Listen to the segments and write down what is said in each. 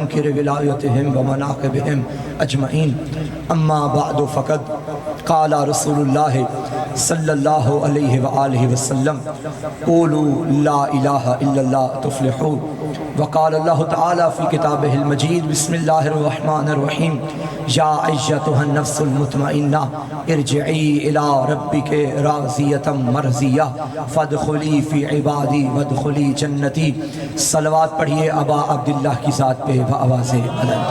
नुनकिर विलायतहिम व मनाक़िबहिम अजमईन। अम्मा बअदु फ़क़द क़ाला रसूलुल्लाह सल्लल्लाहु अलैहि व आलिहि वसल्लम क़ूलू ला इलाहा इल्लल्लाह तुफ़्लिहू। व क़ाला अल्लाहु तआला फ़ी किताबिहिल मजीद बिस्मिल्लाहिर रहमानिर रहीम या अय्यतुहन नफ्सुल मुतमइन्ना इरजिई इला रब्बिके राज़ियतम मरज़िया फ़दख़ुली फ़ी इबादी वदख़ुली जन्नती। सलवात पढ़िए अबा अब्दुल्लाह की ज़ात पे व आवाज़े बुलंद।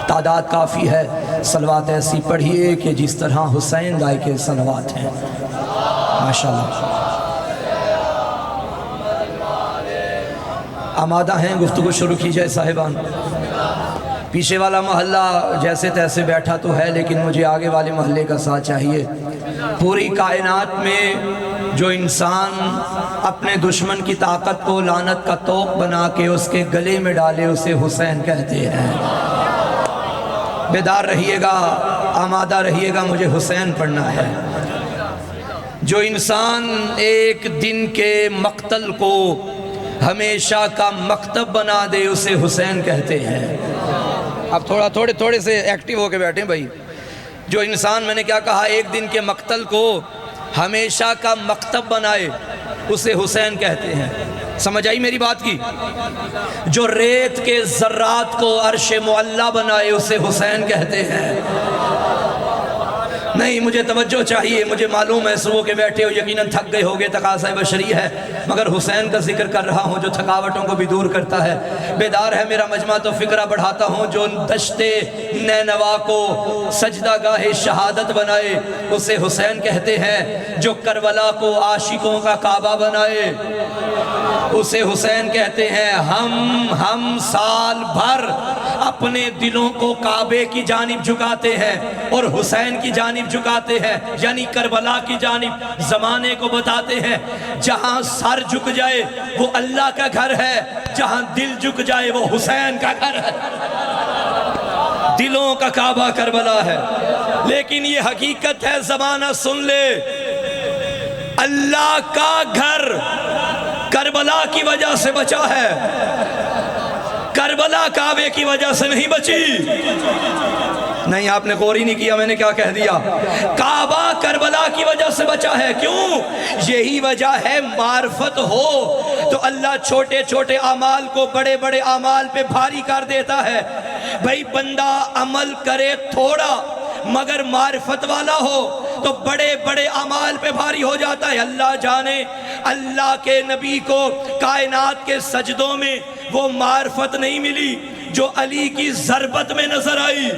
तादाद काफ़ी है, सलवात ऐसी पढ़िए कि जिस तरह हुसैन गाय के सलवात हैं। माशाअल्लाह। आमादा हैं, गुफ्तगू शुरू की जाए साहिबान। पीछे वाला मोहल्ला जैसे तैसे बैठा तो है, लेकिन मुझे आगे वाले मोहल्ले का साथ चाहिए। पूरी कायनात में जो इंसान अपने दुश्मन की ताकत को लानत का तोप बना के उसके गले में डाले उसे हुसैन कहते हैं। बेदार रहिएगा, आमादा रहिएगा, मुझे हुसैन पढ़ना है। जो इंसान एक दिन के मक्तल को हमेशा का मकतब बना दे उसे हुसैन कहते हैं। अब थोड़े से एक्टिव होके बैठे भाई। जो इंसान, मैंने क्या कहा, एक दिन के मक्तल को हमेशा का मकतब बनाए उसे हुसैन कहते हैं। समझ आई मेरी बात की? जो रेत के ज़र्रात को अर्श मुअल्ला बनाए उसे हुसैन कहते हैं। नहीं, मुझे तवज्जो चाहिए। मुझे मालूम है सुबह के बैठे हो, यकीनन थक गए होगे, तकाज़ा बशरी है, मगर हुसैन का जिक्र कर रहा हूँ जो थकावटों को भी दूर करता है। बेदार है मेरा मजमा तो फिक्रा बढ़ाता हूँ। जो दश्ते नैनवा को सजदा गाहे शहादत बनाए उसे हुसैन कहते हैं। जो करबला को आशिकों का काबा बनाए उसे हुसैन कहते हैं। हम साल भर अपने दिलों को काबे की जानिब झुकाते हैं और हुसैन की जानिब झुकाते हैं, यानी करबला की जानिब। जमाने को बताते हैं जहां सर झुक जाए वो अल्लाह का घर है, जहां दिल झुक जाए वो हुसैन का घर है। दिलों का काबा करबला है। लेकिन ये हकीकत है, जमाना सुन ले, अल्लाह का घर करबला की वजह से बचा है, करबला काबे की वजह से नहीं बची। नहीं, आपने गौर ही नहीं किया मैंने क्या कह दिया। काबा करबला की वजह से बचा है। क्यों? यही वजह है, मार्फत हो तो अल्लाह छोटे छोटे अमाल को बड़े बड़े अमाल पे भारी कर देता है। भाई बंदा अमल करे थोड़ा मगर मार्फत वाला हो तो बड़े बड़े अमाल पे भारी हो जाता है। अल्लाह जाने, अल्लाह के नबी को कायनात के सजदों में वो मार्फत नहीं मिली जो अली की ज़रबत में नजर आई।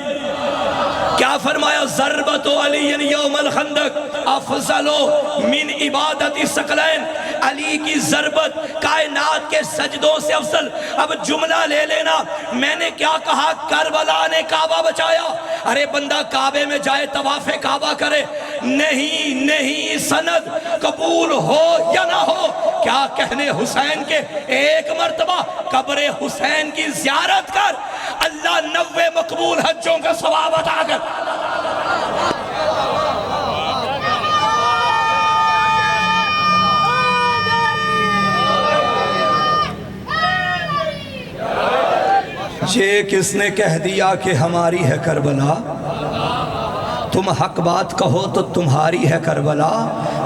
क्या फरमाया? ज़रबत अली यौमल खंदक अफज़लो मिन इबादती सकलैन। अली की ज़रबत कायनात के सजदों से अफजल। अब जुमला ले लेना, मैंने क्या कहा? करबला ने काबा बचाया। अरे बंदा काबे में जाए तवाफ़े काबा करे, नहीं सनद कबूल हो या ना हो, क्या कहने हुसैन के, एक मर्तबा कब्र हुसैन की ज़ियारत कर, अल्लाह 90 मकबूल हज्जों का सवाब अता कर। ये किसने कह दिया कि हमारी है करबला? तुम हक बात कहो तो तुम्हारी है करबला।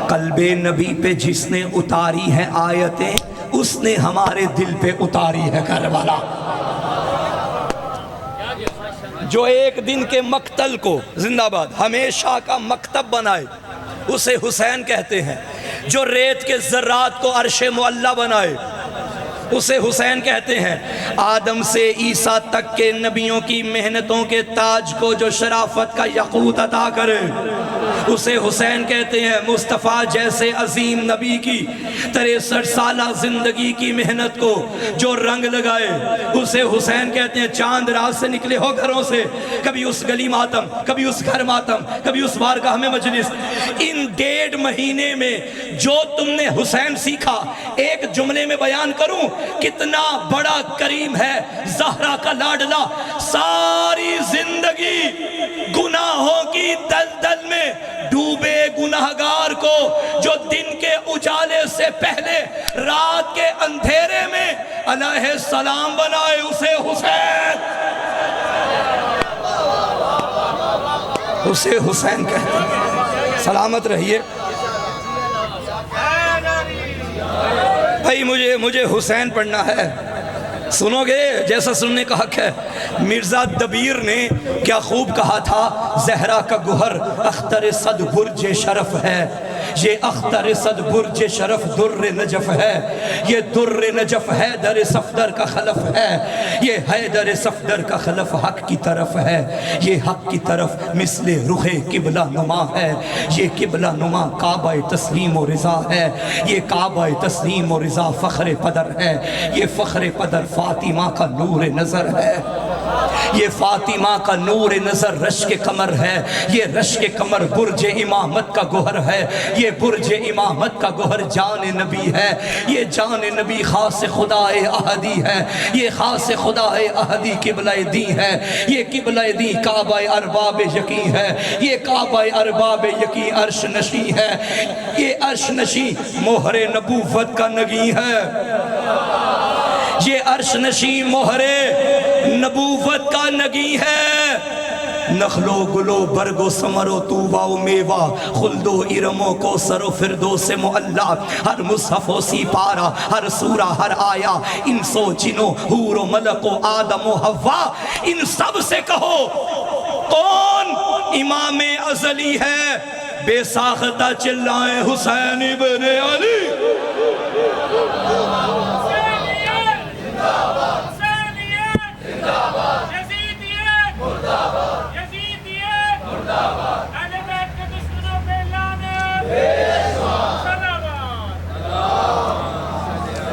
कल्बे नबी पे जिसने उतारी है आयतें उसने हमारे दिल पे उतारी है करबला। जो एक दिन के मक्तल को जिंदाबाद हमेशा का मकतब बनाए उसे हुसैन कहते हैं। जो रेत के ज़र्रात को अर्शे मुअल्ला बनाए उसे हुसैन कहते हैं। आदम से ईसा तक के नबियों की मेहनतों के ताज को जो शराफत का यकूत अता करे उसे हुसैन कहते हैं। मुस्तफ़ा जैसे अजीम नबी की 63 साला जिंदगी की मेहनत को जो रंग लगाए उसे हुसैन कहते हैं। चांद रात से निकले हो घरों से, कभी उस गली मातम, कभी उस घर मातम, कभी उस बारगाह में मजलिस। इन 1.5 महीने में जो तुमने हुसैन सीखा, एक जुमले में बयान करूं, कितना बड़ा करीम है, ज़हरा का लाडला। सारी जिंदगी गुनाहों की दलदल में डूबे गुनाहगार को जो दिन के उजाले से पहले रात के अंधेरे अलैहिस्सलाम बनाए उसे हुसैन, उसे हुसैन कहते हैं। सलामत रहिए भाई, मुझे हुसैन पढ़ना है। सुनोगे जैसा सुनने का हक है। मिर्ज़ा दबीर ने क्या खूब कहा था, जहरा का गुहर अख्तर सद बुर्ज शरफ है, ये अख्तर सद बुर्ज शरफ दुर्र नजफ है, ये दुर्र नजफ है दर सफदर का खलफ है, ये है दर सफदर का खलफ हक की तरफ है, ये हक की तरफ मिसले रुखे किबला नुमा है, ये किबला नुमा काबा तस्लीम और रिज़ा है, ये काबा तस्लीम और रिज़ा फ़ख्र पदर है, ये फ़ख्र पदर फातिमा का नूर नज़र है, ये फातिमा का नूर नज़र रश के कमर है, ये रश के कमर बुर्ज इमामत का गोहर है, ये बुर्ज इमामत का गोहर जान नबी है, ये जान नबी खास खुदाए अहदी है, ये खास खुदाए अहदी किबलाए दी है, ये किबलाए दी काबा अरबाब यकी है, ये काबा अरबाब यकी अर्श नशी है, ये अर्श नशी मोहरे नबूवत का नगी है, ये अर्श नशी मोहरे नबूवत का नगी है। नखलो गुलो बरगो समरो तूबाओ मेवा खुल्दो इरमो को सरो फिरदो से मुअल्ला, हर मुसहफ़ो सी पारा हर सूरा हर आया, इंसो जिनो हूरो मलको आदमो हव्वा, इन सब से कहो कौन इमाम अज़ली है, बेसाख्ता चिल्लाए हुसैन इब्ने अली।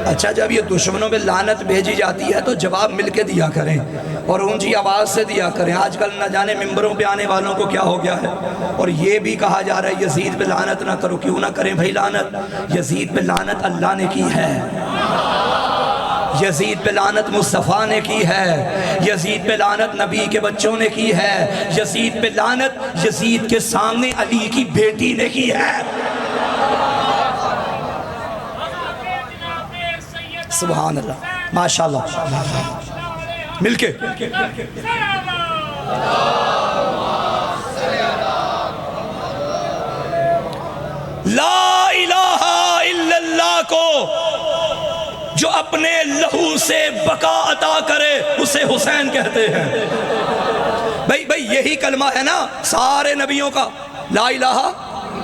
अच्छा, जब ये दुश्मनों पे लानत भेजी जाती है तो जवाब मिलके दिया करें और ऊंची आवाज़ से दिया करें। आजकल न जाने मिंबरों पे आने वालों को क्या हो गया है, और ये भी कहा जा रहा है यजीद पे लानत ना करो। क्यों ना करें भाई लानत? यजीद पे लानत अल्लाह ने की है, यजीद पे लानत मुस्तफ़ा ने की है, यजीद पे लानत नबी के बच्चों ने की है, यजीद पे लानत यजीद के सामने अली की बेटी ने की है। सुभान अल्लाह, माशाअल्लाह, मिलके ला इलाहा इल्लल्लाह को जो अपने लहू से बका अता करे उसे हुसैन कहते हैं। भाई यही कलमा है ना सारे नबियों का, ला इलाहा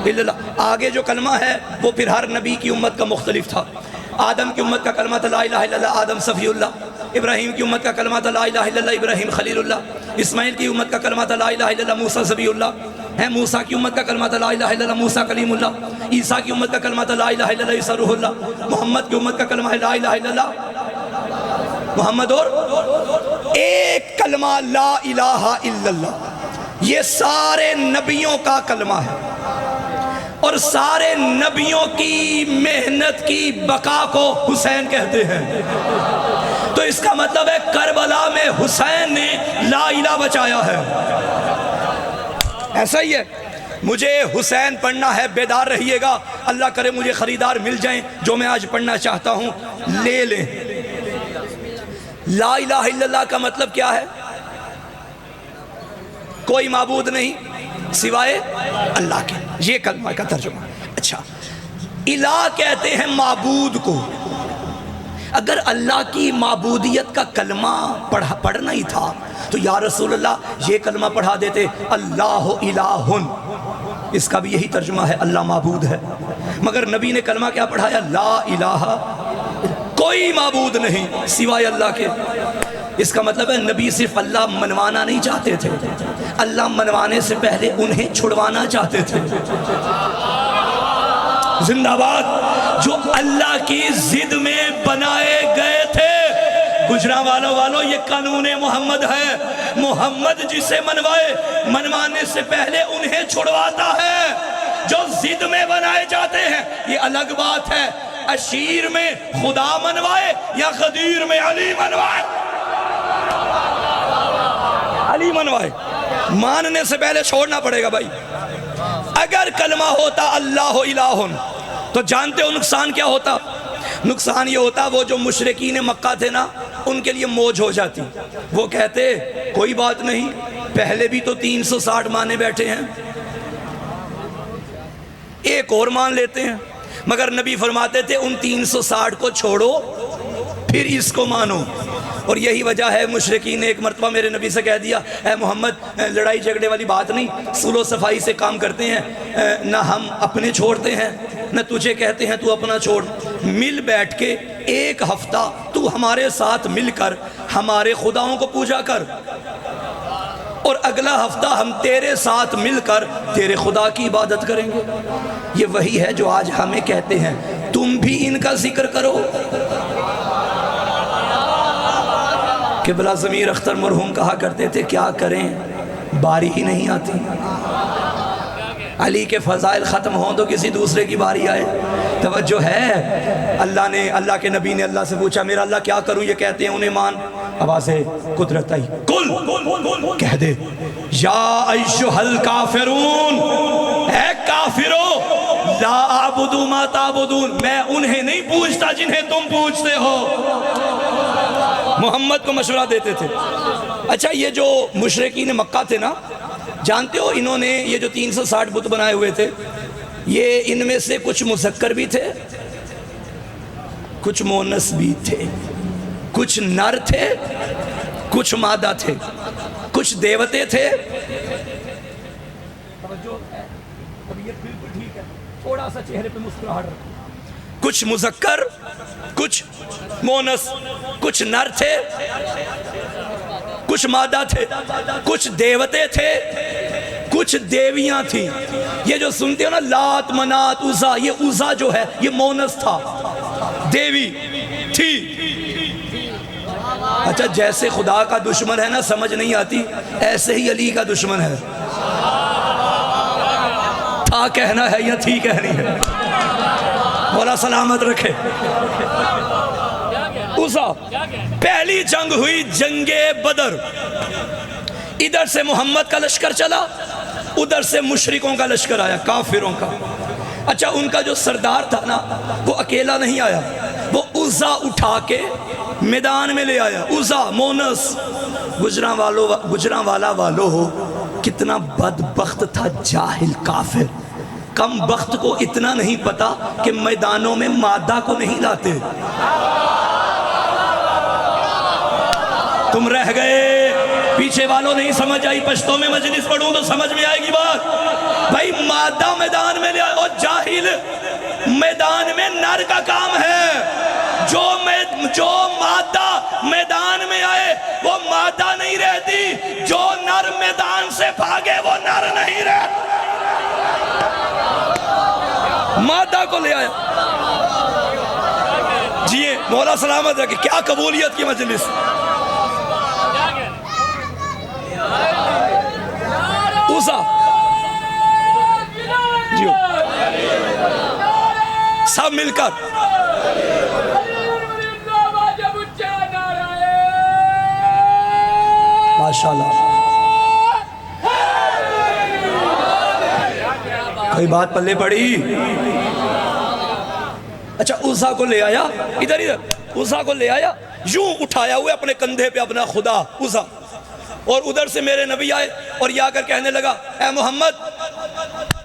इल्लल्लाह। आगे जो कलमा है वो फिर हर नबी की उम्मत का मुख्तलिफ था। आदम की उम्मत का कलमा था ला इलाहा इल्लल्लाह, आदम सफ़ीउल्लाह। इब्राहीम की उम्मत का कलमा था ला इलाहा इल्लल्लाह, इब्राहीम खलीलुल्लाह। इस्माइल की उम्मत का कलमा था ला इलाहा इल्लल्लाह, मूसा ज़बीउल्लाह। है मूसा की उम्मत का कलमा था ला इलाहा इल्लल्लाह, मूसा कलीमुल्लाह। ईसा की उम्मत का कलमा था ला इलाहा इल्लल्लाह, ईसा रूहुल्लाह। मोहम्मद की उम्मत का कलमा है ला इलाहा इल्लल्लाह, मोहम्मद। और एक कलमा ला इलाहा इल्लल्लाह, ये सारे नबियों का कलमा है और सारे नबियों की मेहनत की बका को हुसैन कहते हैं। तो इसका मतलब है करबला में हुसैन ने ला इलाहा बचाया है। ऐसा ही है, मुझे हुसैन पढ़ना है, बेदार रहिएगा। अल्लाह करे मुझे खरीदार मिल जाएं जो मैं आज पढ़ना चाहता हूं, ले लें। ला इलाहा इल्लल्लाह का मतलब क्या है? कोई माबूद नहीं सिवाय अल्लाह के, ये कलमा का तर्जुमा। अच्छा, इलाह कहते हैं माबूद को। अगर अल्लाह की माबूदियत का कलमा पढ़ना ही था तो या रसूलल्लाह ये कलमा पढ़ा देते, अल्लाह इलाहुन। इसका भी यही तर्जुमा है, अल्लाह माबूद है। मगर नबी ने कलमा क्या पढ़ाया? ला इलाहा, कोई माबूद नहीं सिवाय अल्लाह के। इसका मतलब है नबी सिर्फ अल्लाह मनवाना नहीं चाहते थे, अल्लाह मनवाने से पहले उन्हें छुड़वाना चाहते थे। जिंदाबाद। जो अल्लाह की जिद में बनाए गए थे। गुजरांवालों ये कानून मोहम्मद है। मोहम्मद जिसे मनवाए, मनवाने से पहले उन्हें छुड़वाता है। जो जिद में बनाए जाते हैं ये अलग बात है। अशीर में खुदा मनवाए या गदीर में अली मनवाए, अली मनवाए, मानने से पहले छोड़ना पड़ेगा भाई। अगर कलमा होता अल्लाह इलाहुन तो जानते हो नुकसान क्या होता? नुकसान ये होता वो जो मुशरिकीन मक्का थे ना, उनके लिए मौज हो जाती। वो कहते कोई बात नहीं, पहले भी तो 360 माने बैठे हैं, एक और मान लेते हैं। मगर नबी फरमाते थे उन 360 को छोड़ो, फिर इसको मानो। और यही वजह है मुशरिकीन ने एक मरतबा मेरे नबी से कह दिया, ऐ मोहम्मद लड़ाई झगड़े वाली बात नहीं, सुलह सफाई से काम करते हैं, ना हम अपने छोड़ते हैं न तुझे कहते हैं तू अपना छोड़। मिल बैठ के एक हफ्ता तू हमारे साथ मिलकर हमारे खुदाओं को पूजा कर, और अगला हफ्ता हम तेरे साथ मिलकर तेरे खुदा की इबादत करेंगे। ये वही है जो आज हमें कहते हैं तुम भी इनका जिक्र करो। किबला ज़मीर अख्तर मरहूम कहा करते थे, क्या करें बारी ही नहीं आती। अली के फ़ज़ाइल ख़त्म हों तो किसी दूसरे की बारी आए। तवज्जो है, अल्लाह के नबी ने अल्लाह से पूछा, मेरा अल्लाह क्या करूं, ये कहते हैं उन्हें मान। आवाज़ कुदरत आई, कुल कह दे या अय्युहल काफिरून, ऐ काफिरो ला अअबुदु मा ताबुदून, मैं उन्हें नहीं पूछता जिन्हें तुम पूछते हो। मोहम्मद को मशवरा देते थे। अच्छा, ये जो मुशरिकीन मक्का थे ना, जानते हो इन्होंने ये जो 360 बुत बनाए हुए थे, ये इनमें से कुछ मुज़क्कर भी थे, कुछ मोनस भी थे, कुछ नर थे, कुछ मादा थे, कुछ देवते थे। थोड़ा सा चेहरे पे मुस्कुराहट रखो। कुछ मुज़क्कर, कुछ मोनस, कुछ नर थे, कुछ मादा थे, कुछ देवते थे, कुछ देवियां थी। ये जो सुनते हो ना लात मनात उज़ा, ये उज़ा जो है ये मोनस था, देवी थी। अच्छा, जैसे खुदा का दुश्मन है ना, समझ नहीं आती, ऐसे ही अली का दुश्मन है। था कहना है या थी कहनी है, मौला सलामत रखे। उज़ा, पहली जंग हुई जंगे बदर। इधर से मोहम्मद का लश्कर चला, उधर से मुशरिकों का लश्कर आया, काफिरों का। अच्छा, उनका जो सरदार था ना, वो अकेला नहीं आया, वो उज़ा उठा के मैदान में ले आया। उज़ा मोनस, गुजरांवाला वालों हो, कितना बदबख्त था जाहिल काफिर। कम बख्त को इतना नहीं पता कि मैदानों में मादा को नहीं लाते। तुम रह गए, पीछे वालों नहीं समझ आई। पश्तो में मजलिस पढ़ूं तो समझ में आएगी बात। भाई मादा मैदान में ले, और जाहिल मैदान में नर का काम है। जो मादा मैदान में आए वो मादा नहीं रहती, जो नर मैदान से भागे वो नर नहीं रहता। मादा को ले आया। जी मौला सलामत रखे, क्या कबूलियत की मजलिस। उज़ा जी सब मिलकर माशाल्लाह। कोई बात पल्ले पड़ी। अच्छा, उज़ा को ले आया, इधर उज़ा को ले आया, यूं उठाया हुए अपने कंधे पे अपना खुदा उज़ा। और उधर से मेरे नबी आए और ये आकर कहने लगा, ऐ मोहम्मद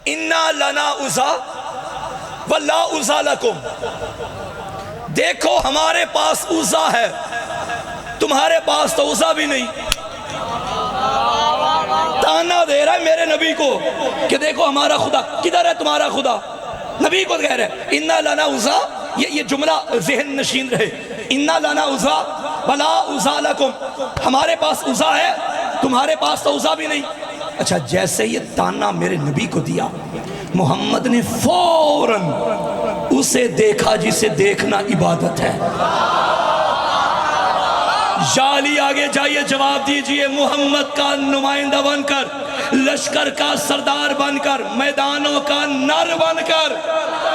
इन्ना लना उज़ा वल्ला उज़ा लकुम, देखो हमारे पास उज़ा है, तुम्हारे पास तो उज़ा भी नहीं। ताना दे रहा है मेरे नबी को कि देखो हमारा खुदा किधर है, तुम्हारा खुदा। नबी को कह रहे इन्ना लना उज़ा, ये जुमला ज़हन नशीन रहे। इन्ना लना उज़ा वला उज़ा लकुम, हमारे पास उज़ा है, तुम्हारे पास तो उज़ा भी नहीं। अच्छा, जैसे ये ताना मेरे नबी को दिया, मोहम्मद ने फौरन उसे देखा जिसे देखना इबादत है। जाली आगे जाइए, जवाब दीजिए, मोहम्मद का नुमाइंदा बनकर, लश्कर का सरदार बनकर, मैदानों का नर बनकर,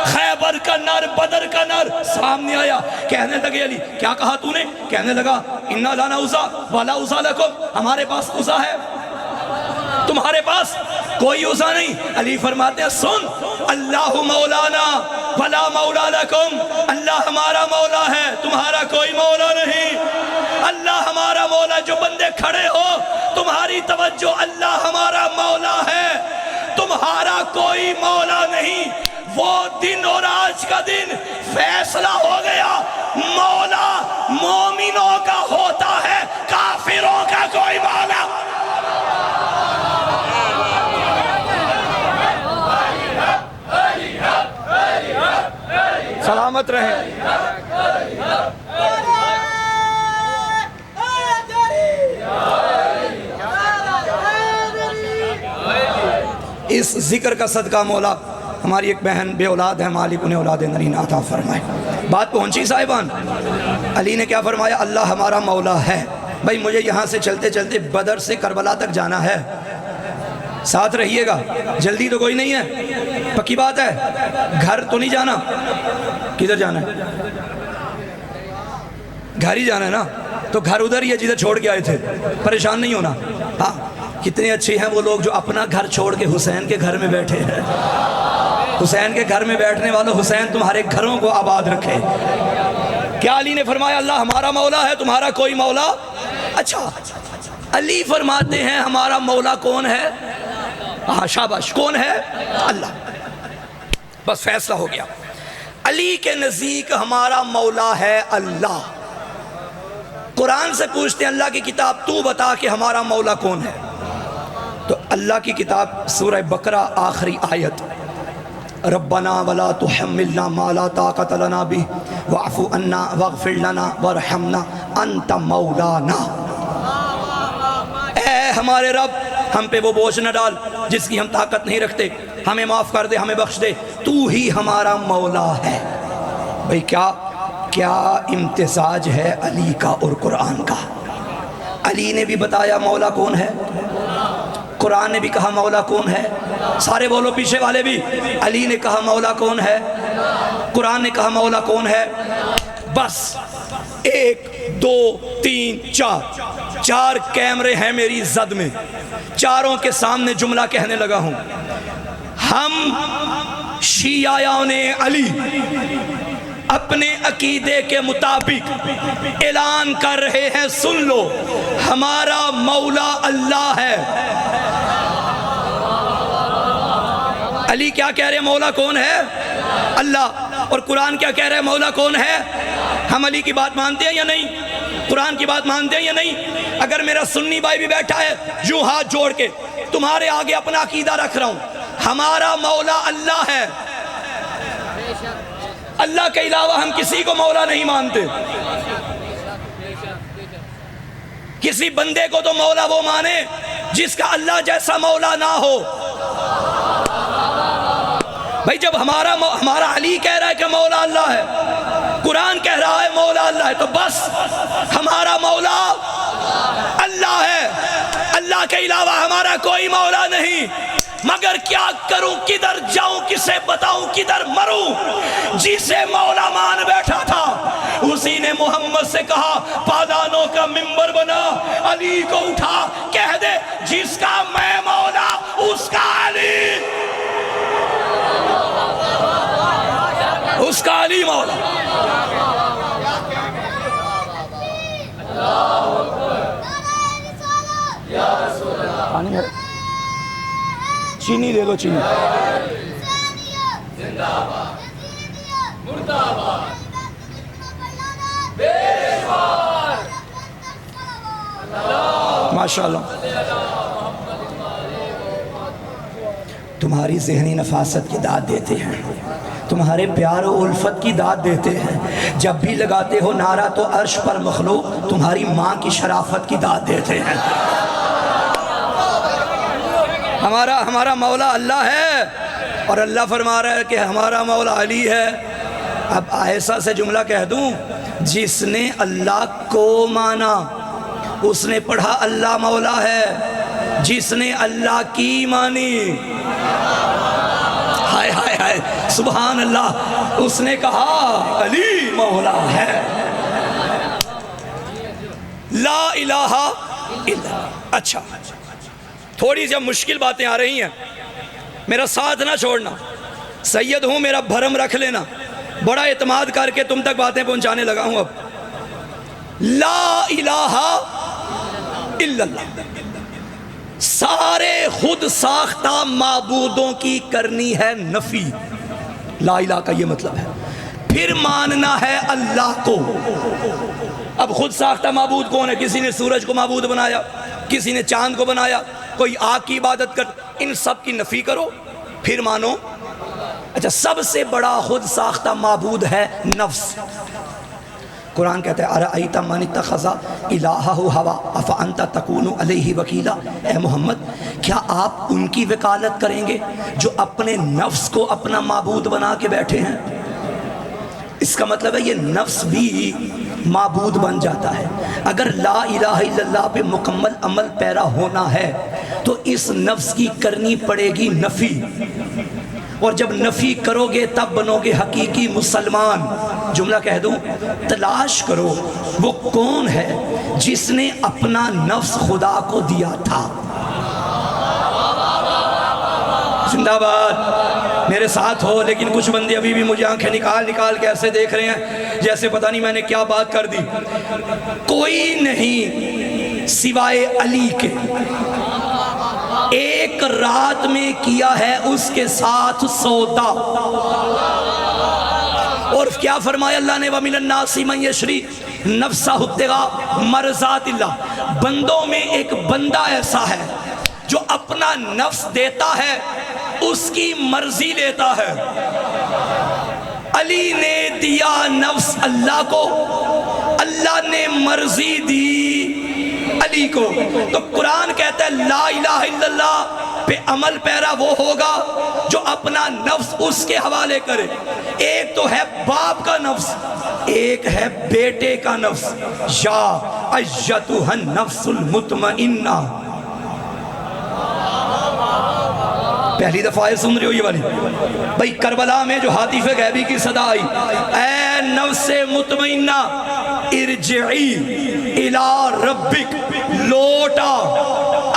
खैबर का नर, बदर का नर सामने आया। कहने लगे अली, क्या कहा तूने? कहने लगा इन्ना लाना उज़ा वाला उज़ा लकुम, हमारे पास उज़ा है, तुम्हारे पास कोई उज़ा नहीं। अली फरमाते हैं सुन, अल्लाह मौलाना वला मौला लकुम, अल्लाह हमारा मौला है, तुम्हारा कोई मौला नहीं। अल्लाह हमारा मौला, जो बंदे खड़े हो तुम्हारी तवज्जो, अल्लाह हमारा मौला है, तुम्हारा कोई मौला नहीं। वो दिन और आज का दिन फैसला हो गया, मौला मोमिनों का होता है, काफिरों का कोई मौला। सलामत रहे। इस जिक्र का सदका मौला, हमारी एक बहन बे औलाद है, मालिक उन्हें औलाद नरीन अता फरमाए। बात पहुंची साहिबान, अली ने क्या फरमाया? अल्लाह हमारा मौला है। भाई मुझे यहाँ से चलते चलते बदर से करबला तक जाना है, साथ रहिएगा, जल्दी तो कोई नहीं है, पक्की बात है। घर तो नहीं जाना, किधर जाना है? घर ही जाना है ना, तो घर उधर ही है जिधर छोड़ के आए थे, परेशान नहीं होना। हाँ, कितने अच्छे हैं वो लोग जो अपना घर छोड़ के हुसैन के घर में बैठे हैं। हुसैन के घर में बैठने वालों, हुसैन तुम्हारे घरों को आबाद रखे। क्या अली ने फरमाया अल्लाह हमारा मौला है, तुम्हारा कोई मौला? अच्छा, अली फरमाते हैं हमारा मौला कौन है? हाँ शाबाश, कौन है? अल्लाह। बस फैसला हो गया, अली के नज़दीक हमारा मौला है अल्लाह। कुरान से पूछते हैं अल्लाह की किताब तू बता कि हमारा मौला कौन है? तो अल्लाह की किताब सूरह बकरा आखिरी आयत, रब्बना वला तुहम्मिलना मा ला ताक़त लना बिही वअफ़ु अन्ना वग़फ़िर लना वरहमना अंत मौलाना। ऐ हमारे रब, हम पे वो बोझ न डाल जिसकी हम ताकत नहीं रखते, हमें माफ़ कर दे, हमें बख्श दे, तू ही हमारा मौला है। भाई क्या क्या इम्तिज़ाज है अली का और कुरान का। अली ने भी बताया मौला कौन है, कुरान ने भी कहा मौला कौन है। सारे बोलो पीछे वाले भी, अली ने कहा मौला कौन है, कुरान ने कहा मौला कौन है। बस 1 2 3 4 4 कैमरे हैं मेरी जद में, चारों के सामने जुमला कहने लगा हूं। हम शियाओं ने अली अपने अकीदे के मुताबिक ऐलान कर रहे हैं, सुन लो, हमारा मौला अल्लाह है। अली क्या कह रहे हैं? मौला कौन है? अल्लाह। और कुरान क्या कह रहा है? मौला कौन है? हम अली की बात मानते हैं या नहीं? कुरान की बात मानते हैं या नहीं? अगर मेरा सुन्नी भाई भी बैठा है, यूं हाथ जोड़ के तुम्हारे आगे अपना अकीदा रख रहा हूं, हमारा मौला अल्लाह है। अल्लाह के अलावा हम किसी को मौला नहीं मानते। किसी बंदे को तो मौला वो माने जिसका अल्लाह जैसा मौला ना हो। भाई जब हमारा अली कह रहा है कि मौला अल्लाह है, कुरान कह रहा है मौला अल्लाह है, तो बस हमारा मौला अल्लाह है। अल्लाह के अलावा हमारा कोई मौला नहीं। मगर क्या करूं, किधर जाऊं, किसे बताऊं, किधर मरूं? जिसे मौला मान बैठा था उसी ने मोहम्मद से कहा पादानों का मिंबर बना, अली को उठा, कह दे जिसका मैं मौला उसका अली, उसका अली मौला। पानी है, चीनी दे दो, चीनी। माशाअल्लाह, तुम्हारी ज़हनी नफासत की दाद देते हैं, तुम्हारे प्यार और उल्फत की दाद देते हैं। जब भी लगाते हो नारा तो अर्श पर मखलूक तुम्हारी माँ की शराफत की दाद देते हैं। हमारा मौला अल्लाह है और अल्लाह फरमा रहा है कि हमारा मौला अली है। अब ऐसा से जुमला कह दूं, जिसने अल्लाह को माना उसने पढ़ा अल्लाह मौला है, जिसने अल्लाह की मानी, हाय हाय हाय सुभान अल्लाह, उसने कहा अली मौला है। ला इलाहा इल्ला। अच्छा, थोड़ी सी मुश्किल बातें आ रही हैं, मेरा साथ ना छोड़ना। सैयद हूँ, मेरा भरम रख लेना, बड़ा एतमाद करके तुम तक बातें पहुंचाने लगा हूं। अब ला इलाहा इल्लल्लाह, सारे खुद साख्ता माबूदों की करनी है नफी। ला इलाहा का ये मतलब है। फिर मानना है अल्लाह को। अब खुद साख्ता माबूद कौन है? किसी ने सूरज को माबूद बनाया, किसी ने चांद को बनाया, कोई आग की इबादत कर, इन सब की नफी करो फिर मानो। अच्छा, सबसे बड़ा खुद साख्ता माबूद है नफ्स। कुरान कहता है अरअयता मन इत्तखज़ा इलाहहु हवा अफ़ अंता तकूनु अलैहि वकीला। ए मोहम्मद, क्या आप उनकी वकालत करेंगे जो अपने नफ्स को अपना माबूद बना के बैठे हैं? इसका मतलब है ये नफ्स भी माबूद बन जाता है। अगर ला इलाहा इल्लल्लाह पे मुकम्मल अमल पैरा होना है तो इस नफ्स की करनी पड़ेगी नफ़ी, और जब नफ़ी करोगे तब बनोगे हकीकी मुसलमान। जुमला कह दूं, तलाश करो वो कौन है जिसने अपना नफ्स खुदा को दिया था। जिंदाबाद, मेरे साथ हो। लेकिन कुछ बंदे अभी भी मुझे आंखें निकाल निकाल के ऐसे देख रहे हैं जैसे पता नहीं मैंने क्या बात कर दी। कोई नहीं सिवाय अली के एक रात में किया है उसके साथ सौदा। और क्या फरमाया अल्लाह ने, वमिनन नासी मन यशरी नफ्सहु इब्तिगा मरज़ातिल्लाह। बंदों में एक बंदा ऐसा है जो अपना नफ्स देता है, उसकी मर्जी लेता है। अली ने दिया नफ्स अल्लाह को, अल्लाह ने मर्जी दी अली को। तो कुरान कहता है ला इलाहा इल्लल्लाह पे अमल पैरा वो होगा जो अपना नफ्स उसके हवाले करे। एक तो है बाप का नफ्स, एक है बेटे का नफ्स। या अय्यतुहन नफ्सुल मुतमइन्ना। पहली दफा ये सुन रहे हो ये वाली भाई? करबला में जो हातिफ़े गैबी की सदा आई, ऐ नफ्से मुतमइन्ना इरजिई इला रब्बिक, लौटा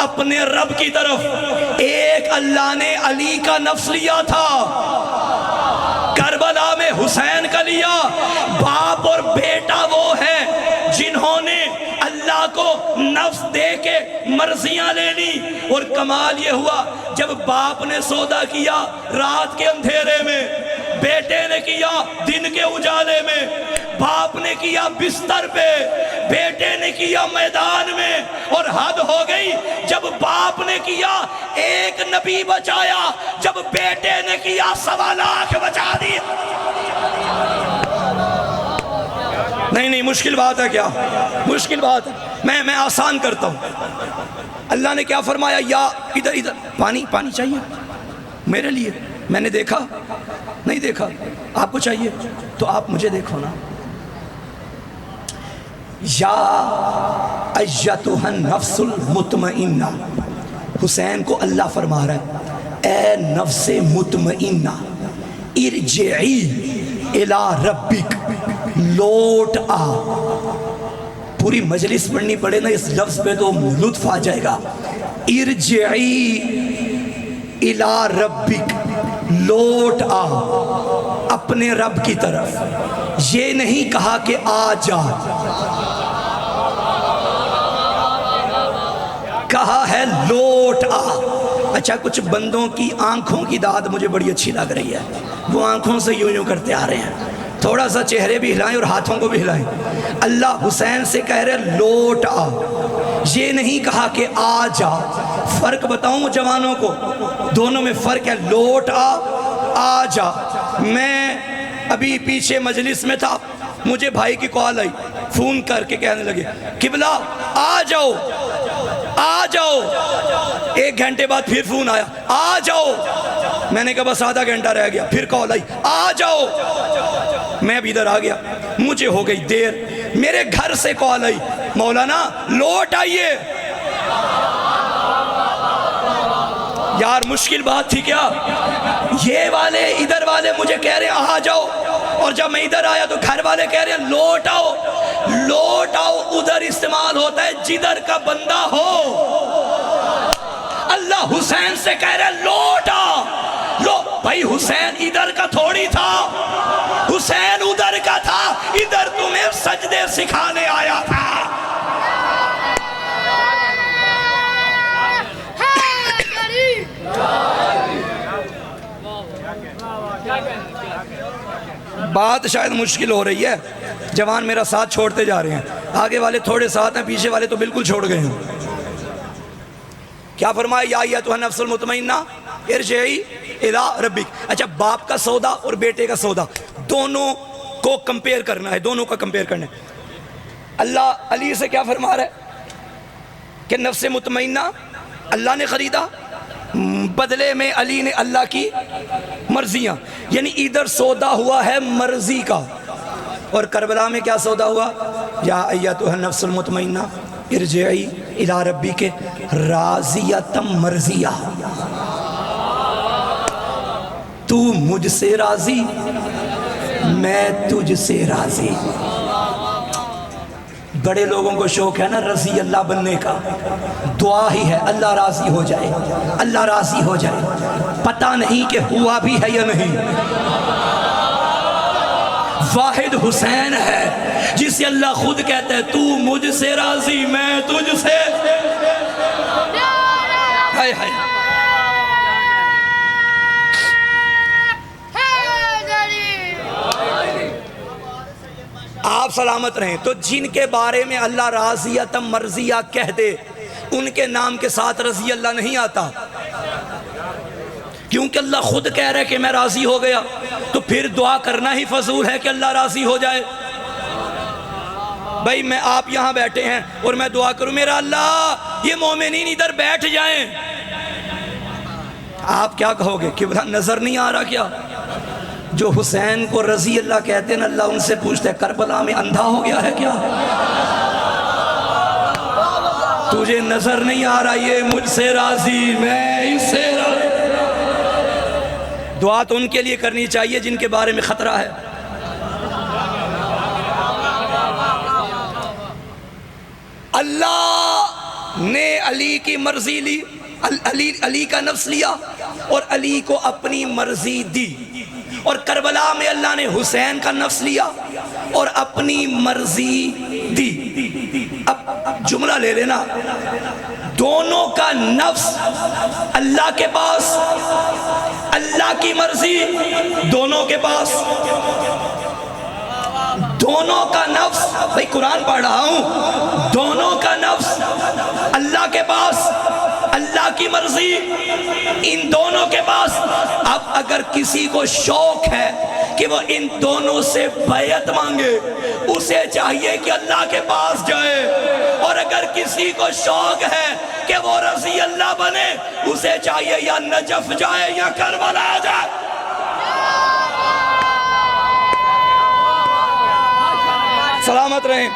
अपने रब की तरफ। एक अल्लाह ने अली का नफ्स लिया था, करबला में हुसैन का लिया। बाप और बेटा वो है जिन्होंने अल्लाह को नफ्स दे के मर्जियां ले ली। और कमाल ये हुआ, जब बाप ने सौदा किया रात के अंधेरे में, बेटे ने किया दिन के उजाले में। बाप ने किया बिस्तर पे, बेटे ने किया मैदान में। और हद हो गई, जब बाप ने किया एक नबी बचाया, जब बेटे ने किया 1.25 लाख बचा दिया। नहीं नहीं, मुश्किल बात है क्या? मुश्किल बात है। मैं आसान करता हूं। अल्लाह ने क्या फरमाया? या इधर इधर पानी, पानी चाहिए मेरे लिए? मैंने देखा नहीं देखा, आपको चाहिए तो आप मुझे देखो ना। या अय्यतुहन नफ्सुल मुतमइन्ना, हुसैन को अल्लाह फरमा रहा है ए नफ्से मुतमइन्ना इरजिई इला रब्बिक, लौट आ। पूरी मजलिस पढ़नी पड़े ना इस लफ्ज पे तो लुत्फ आ जाएगा। इरजिई इला रब्बिक, लौट आ अपने रब की तरफ। ये नहीं कहा कि आ जा, कहा है लौट आ। अच्छा, कुछ बंदों की आंखों की दाद मुझे बड़ी अच्छी लग रही है। वो आंखों से यूं यूं करते आ रहे हैं, थोड़ा सा चेहरे भी हिलाएं और हाथों को भी हिलाएं। अल्लाह हुसैन से कह रहे लौट आ, ये नहीं कहा कि आ जा। फर्क बताऊं जवानों को, दोनों में फर्क है। लौट आ जा। मैं अभी पीछे मजलिस में था, मुझे भाई की कॉल आई, फोन करके कहने लगे किबला आ जाओ आ जाओ। 1 घंटे बाद फिर फोन आया, आ जाओ। मैंने कहा बस आधा घंटा रह गया। फिर कॉल आई, आ जाओ। मैं अब इधर आ गया, मुझे हो गई देर। मेरे घर से कॉल आई, मौलाना लौट आइए। यार मुश्किल बात थी क्या? ये वाले इधर वाले मुझे कह रहे हैं आ जाओ, और जब मैं इधर आया तो घर वाले कह रहे हैं लौट आओ। लौट आओ उधर इस्तेमाल होता है जिधर का बंदा हो। अल्लाह हुसैन से कह रहे लौट आ। लो भाई हुसैन इधर का थोड़ी था, हुसैन उधर का था, इधर तुम्हें सजदे सिखाने आया था। बात शायद मुश्किल हो रही है, जवान मेरा साथ छोड़ते जा रहे हैं, आगे वाले थोड़े साथ हैं, पीछे वाले तो बिल्कुल छोड़ गए हैं। क्या फरमाया, या अय्युहा नफ्सुल मुतमइन्ना इरजिई इला रब्बिक। अच्छा, बाप का सौदा और बेटे का सौदा दोनों को कंपेयर करना है, दोनों का कंपेयर करना है। अल्लाह अली से क्या फरमा रहा है कि नफ्स मुतमइन्ना अल्लाह ने खरीदा, बदले में अली ने अल्लाह की मर्जियां, यानी इधर सौदा हुआ है मर्जी का, और करबला में क्या सौदा हुआ, या अय्युहा नफ्सुल मुतमइन्ना इरजिई इला रब्बिक राज़ियतम मर्जिया। तू मुझसे राजी, मैं तुझसे राजी। बड़े लोगों को शौक है ना रजी अल्लाह बनने का, दुआ ही है अल्लाह राजी हो जाए, अल्लाह राजी हो जाए। पता नहीं कि हुआ भी है या नहीं। वाहिद हुसैन है जिसे अल्लाह खुद कहता है, तू मुझसे राजी, मैं तुझसे। हाय हाय, आप सलामत रहें। तो जिनके बारे में अल्लाह राज़ियतम मर्जिया कह दे, उनके नाम के साथ रजी अल्लाह नहीं आता, क्योंकि अल्लाह खुद कह रहा है कि मैं राजी हो गया, तो फिर दुआ करना ही फजूल है कि अल्लाह राजी हो जाए। भाई मैं आप यहां बैठे हैं और मैं दुआ करूं, मेरा अल्लाह ये मोमिनीन इधर बैठ जाएं, आप क्या कहोगे कि नजर नहीं आ रहा क्या? जो हुसैन को रजी अल्लाह कहते हैं ना, अल्लाह उनसे पूछते हैं करबला में अंधा हो गया है क्या? तुझे नजर नहीं आ रहा ये मुझसे राजी, मैं इससे राजी। दुआ तो उनके लिए करनी चाहिए जिनके बारे में खतरा है। अल्लाह ने अली की मर्जी ली, अली का नफ्स लिया और अली को अपनी मर्जी दी, और करबला में अल्लाह ने हुसैन का नफ्स लिया और अपनी मर्जी दी। अब जुमला ले लेना, दोनों का नफ्स अल्लाह के पास, अल्लाह की मर्जी दोनों के पास, दोनों का नफ्स, भाई कुरान पढ़ रहा हूं, दोनों का नफ्स अल्लाह के पास, अल्लाह की मर्जी इन दोनों के पास। अब अगर किसी को शौक है कि वो इन दोनों से बैयत मांगे, उसे चाहिए कि अल्लाह के पास जाए, और अगर किसी को शौक है कि वो रजी अल्लाह बने, उसे चाहिए या नजफ जाए या करबला जाए। सलामत रहें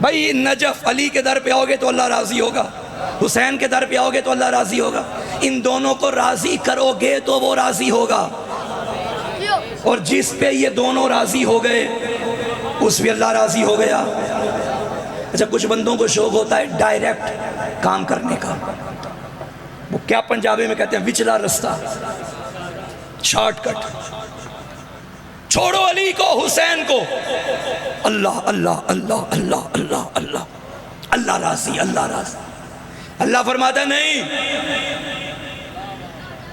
भाई। नजफ अली के दर पे आओगे तो अल्लाह राजी होगा, हुसैन के दर पे आओगे तो अल्लाह राजी होगा। इन दोनों को राजी करोगे तो वो राजी होगा, और जिस पे ये दोनों राजी हो गए उस पे अल्लाह राजी हो गया। अच्छा, कुछ बंदों को शौक होता है डायरेक्ट काम करने का, वो क्या पंजाबी में कहते हैं, विचला रास्ता, शॉर्टकट। छोड़ो अली को, हुसैन को, अल्लाह अल्लाह अल्लाह अल्लाह अल्लाह अल्लाह, अल्लाह राजी, अल्लाह राजी। अल्लाह फरमाता है नहीं,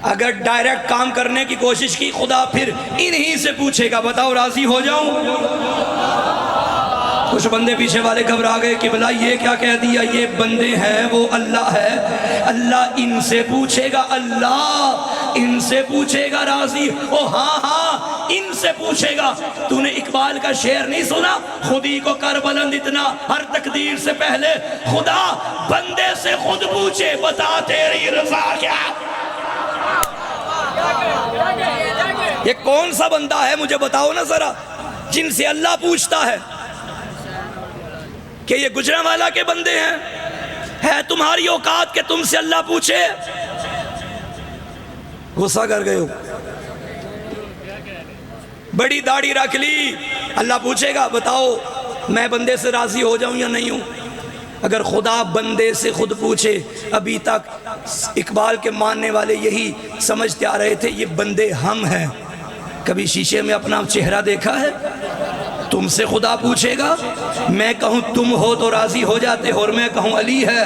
अगर डायरेक्ट काम करने की कोशिश की, खुदा फिर इन्हीं से पूछेगा, बताओ राजी हो जाऊं? कुछ बंदे पीछे वाले घबरा गए कि भला ये क्या कह दिया, ये बंदे हैं वो अल्लाह है, अल्लाह इनसे पूछेगा, अल्लाह इनसे पूछेगा राजी। ओ हाँ हाँ, इनसे पूछेगा। तूने इकबाल का शेर नहीं सुना, खुदी को कर बुलंद इतना हर तकदीर से पहले, खुदा बंदे से खुद पूछे, बता तेरी रजा क्या। ये कौन सा बंदा है मुझे बताओ ना जरा, जिनसे अल्लाह पूछता है कि ये गुजरांवाला के बंदे हैं, है तुम्हारी औकात के तुमसे अल्लाह पूछे? गुस्सा कर गए हो, बड़ी दाढ़ी रख ली, अल्लाह पूछेगा बताओ मैं बंदे से राजी हो जाऊं या नहीं हूं? अगर खुदा बंदे से खुद पूछे, अभी तक इकबाल के मानने वाले यही समझते आ रहे थे ये बंदे हम हैं। कभी शीशे में अपना चेहरा देखा है? तुमसे खुदा पूछेगा। मैं कहूँ तुम हो तो राजी हो जाते हो, और मैं कहूँ अली है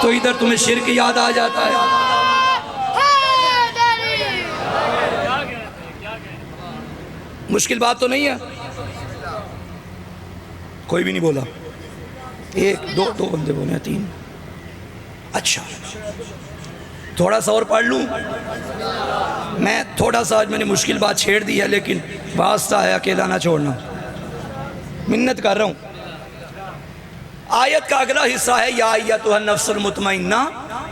तो इधर तुम्हें शिर्क याद आ जाता है। मुश्किल बात तो नहीं है। कोई भी नहीं बोला। एक दो बंदे बोले हैं, 3। अच्छा, थोड़ा सा और पढ़ लूं मैं। थोड़ा सा आज मैंने मुश्किल बात छेड़ दी है, लेकिन वास्ता है अकेला ना छोड़ना, मिन्नत कर रहा हूं। आयत का अगला हिस्सा है या अय्युहन नफ्सुल मुतमइन्ना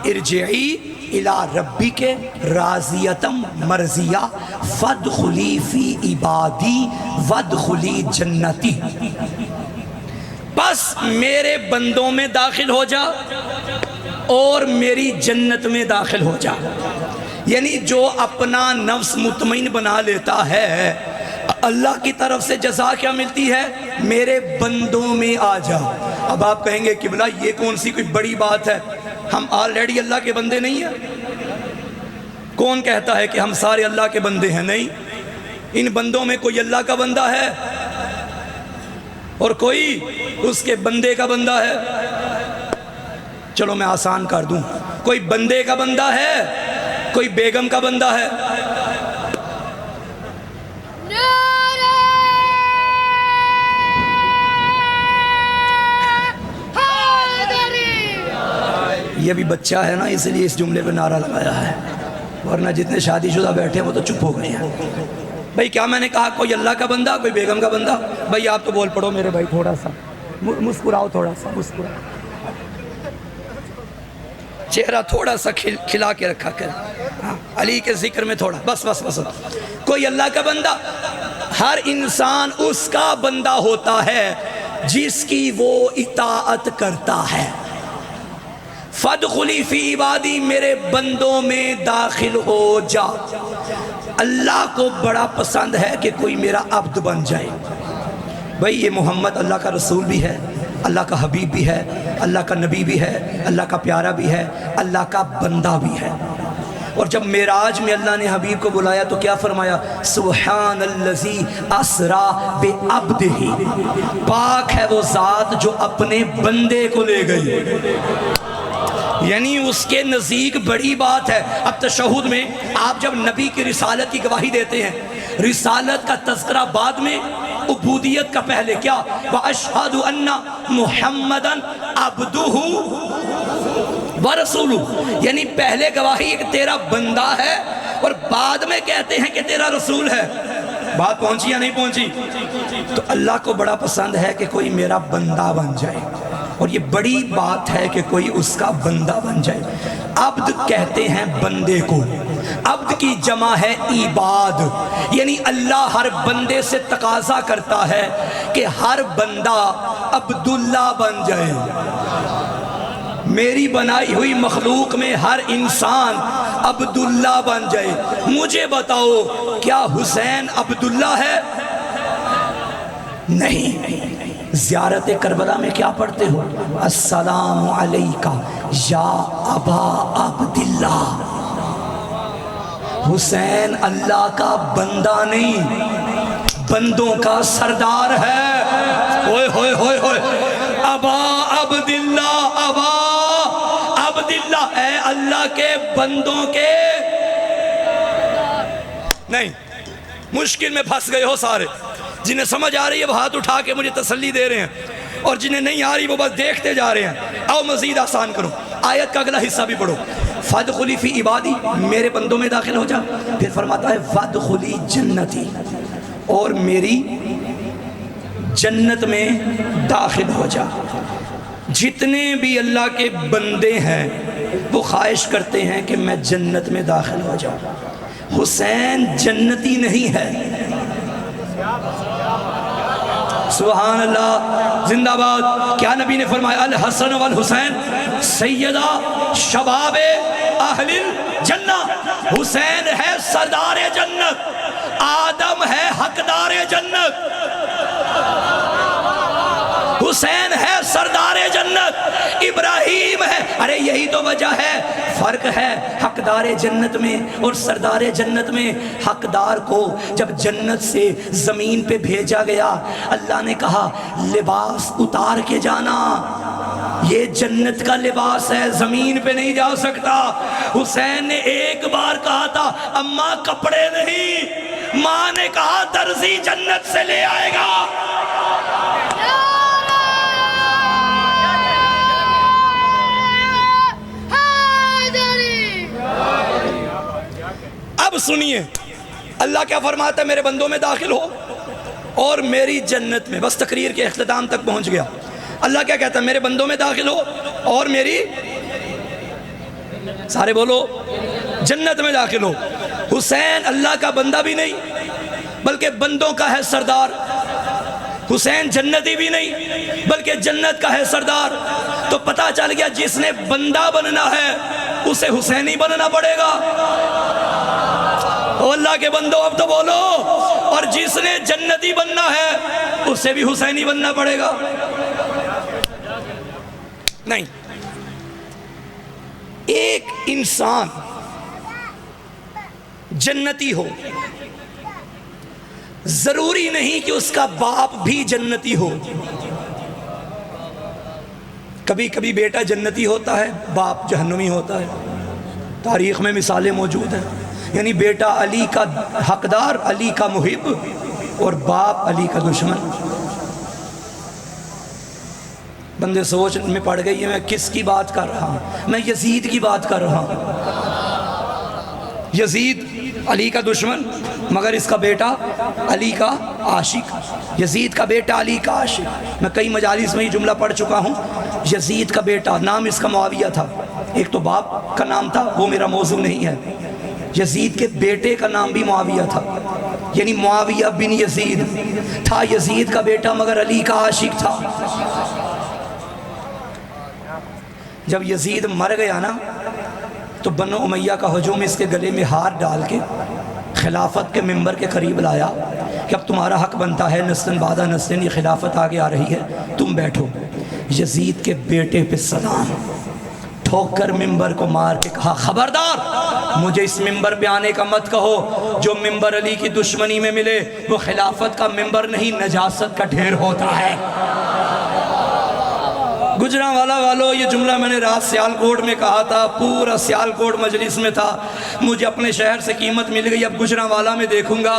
इरजिई इला रब्बिके राज़ियतम मर्ज़िया फदखुली फी इबादी वदखुली जन्नती। बस मेरे बंदों में दाखिल हो जा और मेरी जन्नत में दाखिल हो जा। यानी जो अपना नफ्स मुतमईन बना लेता है, अल्लाह की तरफ से जज़ा क्या मिलती है? मेरे बंदों में आ जा। अब आप कहेंगे किबला ये कौन सी कोई बड़ी बात है, हम ऑलरेडी अल्लाह के बंदे नहीं हैं? कौन कहता है कि हम सारे अल्लाह के बंदे हैं? नहीं, इन बंदों में कोई अल्लाह का बंदा है और कोई उसके बंदे का बंदा है। चलो मैं आसान कर दूं, कोई बंदे का बंदा है, कोई बेगम का बंदा है। ये भी बच्चा है ना, इसलिए इस जुमले पे नारा लगाया है, वरना जितने शादीशुदा बैठे हैं वो तो चुप हो गए हैं। भाई क्या मैंने कहा? कोई अल्लाह का बंदा, कोई बेगम का बंदा। भाई आप तो बोल पड़ो मेरे भाई, थोड़ा सा मुस्कुराओ, थोड़ा सा मुस्कुराओ, चेहरा थोड़ा सा खिला के रखा कर। हाँ, अली के जिक्र में थोड़ा बस बस बस। कोई अल्लाह का बंदा, हर इंसान उसका बंदा होता है जिसकी वो इताअत करता है। फदखुली फी इबादी, मेरे बंदों में दाखिल हो जा। अल्लाह को बड़ा पसंद है कि कोई मेरा अब्द बन जाए। भाई ये मोहम्मद अल्लाह का रसूल भी है, अल्लाह का हबीब भी है, अल्लाह का नबी भी है, अल्लाह का प्यारा भी है, अल्लाह का बंदा भी है। और जब मेराज में अल्लाह ने हबीब को बुलाया तो क्या फरमाया? सुब्हानल्लज़ी अस्रा बे अब्दिही, पाक है वो ज़ात जो अपने बंदे को ले गई। यानी उसके नज़दीक बड़ी बात है। अब तशहुद में आप जब नबी की रिसालत की गवाही देते हैं, रिसालत का तज़किरा बाद में, उबूदियत का पहले क्या? व अशहदु अन्ना मुहम्मदन अब्दुहु व रसूलुहु। यानी पहले गवाही एक तेरा बंदा है और बाद में कहते हैं कि तेरा रसूल है। बात पहुंची या नहीं पहुंची? तो अल्लाह को बड़ा पसंद है कि कोई मेरा बंदा बन जाए, और ये बड़ी बात है कि कोई उसका बंदा बन जाए। अब्द कहते हैं बंदे को, अब्द की जमा है इबाद। यानी अल्लाह हर बंदे से तकाजा करता है कि हर बंदा अब्दुल्ला बन जाए। मेरी बनाई हुई मखलूक में हर इंसान अब्दुल्ला बन जाए। मुझे बताओ, क्या हुसैन अब्दुल्ला है? नहीं। ज़ियारत करबला में क्या पढ़ते हो? अस्सलामु अलैका या अबा अब्दिल्ला। हुसैन अल्लाह का बंदा नहीं, बंदों का सरदार है। होए होए होए होए, अबा अब्दिल्ला, अबा अब्दिल्ला, ऐ अल्लाह के बंदों के। नहीं, मुश्किल में फंस गए हो सारे। जिन्हें समझ आ रही है वो हाथ उठा के मुझे तसल्ली दे रहे हैं, और जिन्हें नहीं आ रही वो बस देखते जा रहे हैं। आओ मजीद आसान करो, आयत का अगला हिस्सा भी पढ़ो। फदखुली फी इबादी, मेरे बंदों में दाखिल हो जा। फिर फरमाता है फदखुली जन्नती, और मेरी जन्नत में दाखिल हो जा। जितने भी अल्लाह के बंदे हैं वो ख्वाहिश करते हैं कि मैं जन्नत में दाखिल हो जाऊं। हुसैन जन्नती नहीं है। सुभान अल्लाह, जिंदाबाद। क्या नबी ने फरमाया? अल हसन वल हुसैन सैयदा शबाबे अहलिल जन्नत। हुसैन है सरदार जन्नत, आदम है हकदार जन्नत। हुसैन है सरदारे जन्नत, इब्राहीम है। अरे यही तो वजह है, फर्क है हकदारे जन्नत में और सरदारे जन्नत में। हकदार को जब जन्नत से जमीन पे भेजा गया, अल्लाह ने कहा लिबास उतार के जाना, ये जन्नत का लिबास है, जमीन पे नहीं जा सकता। हुसैन ने एक बार कहा था अम्मा कपड़े नहीं, माँ ने कहा दर्जी जन्नत से ले आएगा। अब सुनिए अल्लाह क्या फरमाता है, मेरे बंदों में दाखिल हो और मेरी जन्नत में। बस तकरीर के इख्तिताम तक पहुंच गया। अल्लाह क्या कहता है, मेरे बंदों में दाखिल हो और मेरी, सारे बोलो, जन्नत में दाखिल हो। हुसैन अल्लाह का बंदा भी नहीं बल्कि बंदों का है सरदार। हुसैन जन्नती भी नहीं बल्कि जन्नत का है सरदार। तो पता चल गया जिसने बंदा बनना है उसे हुसैनी बनना पड़ेगा। ओ अल्लाह के बंदो अब तो बोलो। और जिसने जन्नती बनना है उसे भी हुसैनी बनना पड़ेगा। नहीं, एक इंसान जन्नती हो जरूरी नहीं कि उसका बाप भी जन्नती हो। कभी कभी बेटा जन्नती होता है, बाप जहन्नमी होता है। तारीख में मिसालें मौजूद हैं। यानी बेटा अली का हकदार, अली का मुहिब, और बाप अली का दुश्मन। बंदे सोच में पड़ गई है मैं किसकी बात कर रहा हूं। मैं यजीद की बात कर रहा हूं। यजीद अली का दुश्मन मगर इसका बेटा अली का आशिक। यजीद का बेटा अली का आशिक। मैं कई मजालिस में ये जुमला पढ़ चुका हूँ। यजीद का बेटा, नाम इसका मुआविया था। एक तो बाप का नाम था, वो मेरा मौजू नहीं है। यजीद के बेटे का नाम भी मुआविया था, यानी मुआविया बिन यजीद था। यजीद का बेटा मगर अली का आशिक था। जब यजीद मर गया ना तो बनो उमैया का हजूम इसके गले में हार डाल के खिलाफत के मिंबर के करीब लाया कि अब तुम्हारा हक बनता है, नस्लन बादा नस्लन ये खिलाफत आगे आ रही है, तुम बैठो। यजीद के बेटे पे सलाम ठोकर मिंबर को मार के कहा खबरदार मुझे इस मिंबर पे आने का मत कहो। जो मिंबर अली की दुश्मनी में मिले वो खिलाफत का मिंबर नहीं, नजासत का ढेर होता है। गुजरांवाला वालों, ये जुमला मैंने रात सियालकोट में कहा था, पूरा सियालकोट मजलिस में था। मुझे अपने शहर से कीमत मिल गई, अब गुजरांवाला में देखूंगा।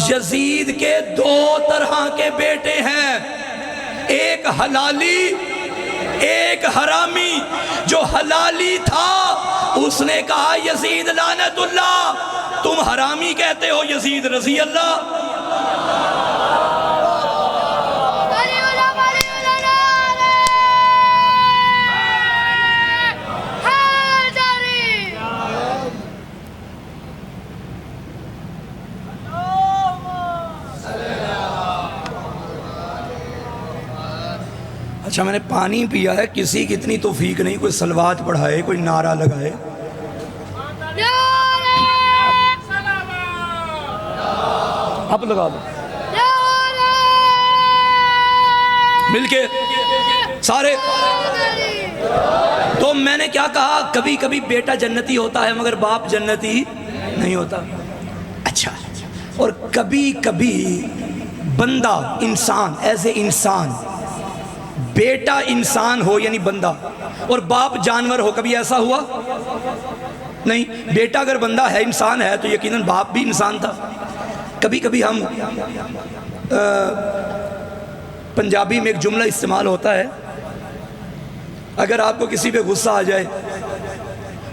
यजीद के दो तरह के बेटे हैं, एक हलाली एक हरामी। जो हलाली था उसने कहा यजीद लानतुल्लाह, तुम हरामी कहते हो, यजीद रजी अल्लाह। अच्छा मैंने पानी पिया है, किसी की इतनी तौफीक नहीं कोई सलवात पढ़ाए, कोई नारा लगाए। आप लगा दो मिलके सारे। तो मैंने क्या कहा, कभी कभी बेटा जन्नती होता है मगर बाप जन्नती नहीं होता। अच्छा, और कभी कभी बंदा इंसान, एज ए इंसान, बेटा इंसान हो यानी बंदा और बाप जानवर हो, कभी ऐसा हुआ नहीं। बेटा अगर बंदा है, इंसान है, तो यकीनन बाप भी इंसान था। कभी कभी हम पंजाबी में एक जुमला इस्तेमाल होता है, अगर आपको किसी पे गुस्सा आ जाए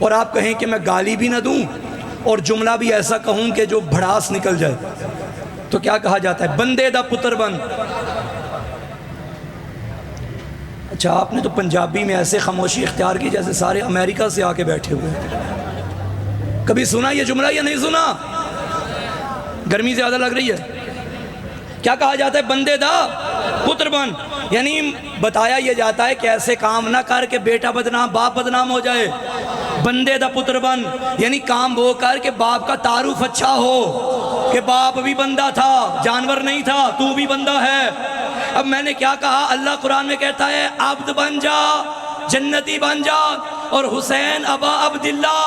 और आप कहें कि मैं गाली भी ना दूं और जुमला भी ऐसा कहूं कि जो भड़ास निकल जाए, तो क्या कहा जाता है, बंदे दा पुत्र बन। अच्छा, आपने तो पंजाबी में ऐसे खामोशी इख्तियार की जैसे सारे अमेरिका से आके बैठे हुए। कभी सुना ये जुमला या नहीं सुना? गर्मी ज़्यादा लग रही है। क्या कहा जाता है, बंदे दा पुत्र बन, यानी बताया ये जाता है कि ऐसे काम ना कर के बेटा बदनाम, बाप बदनाम हो जाए। बंदे दा पुत्र बन यानी काम वो कर के बाप का तारुफ अच्छा हो कि बाप भी बंदा था, जानवर नहीं था, तू भी बंदा है। अब मैंने क्या कहा, अल्लाह कुरान में कहता है आब्द बन जा, जन्नती बन जा, और हुसैन अबा अब्दुल्ला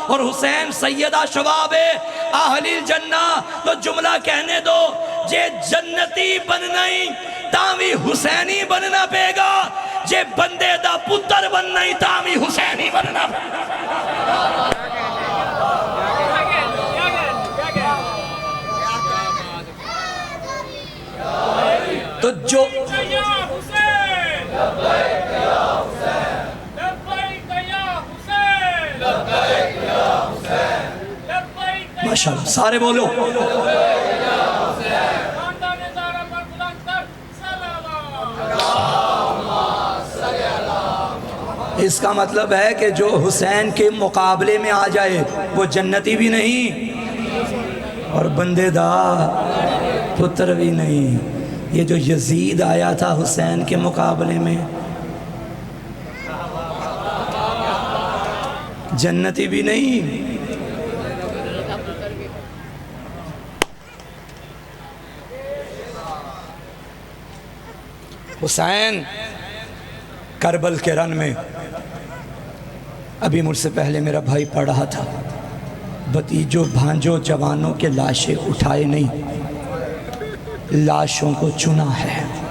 और हुसैन सैयदा शबाब आहलिल जन्ना। तो जुमला कहने दो, जे जन्नती बनना ही तावी हुसैनी बनना पेगा, जे बंदे दा पुत्र बनना ही तावी हुसैनी बनना पेगा। तो जो माशाअल्लाह सारे बोलो, इसका मतलब है कि जो हुसैन के मुकाबले में आ जाए वो जन्नती भी नहीं और बंदेदार पुत्र भी नहीं। ये जो यजीद आया था हुसैन के मुकाबले में, जन्नती भी नहीं। हुसैन करबल के रन में, अभी मुझसे पहले मेरा भाई पढ़ रहा था, भतीजों भांजों जवानों के लाशें उठाए नहीं, लाशों को चुना है।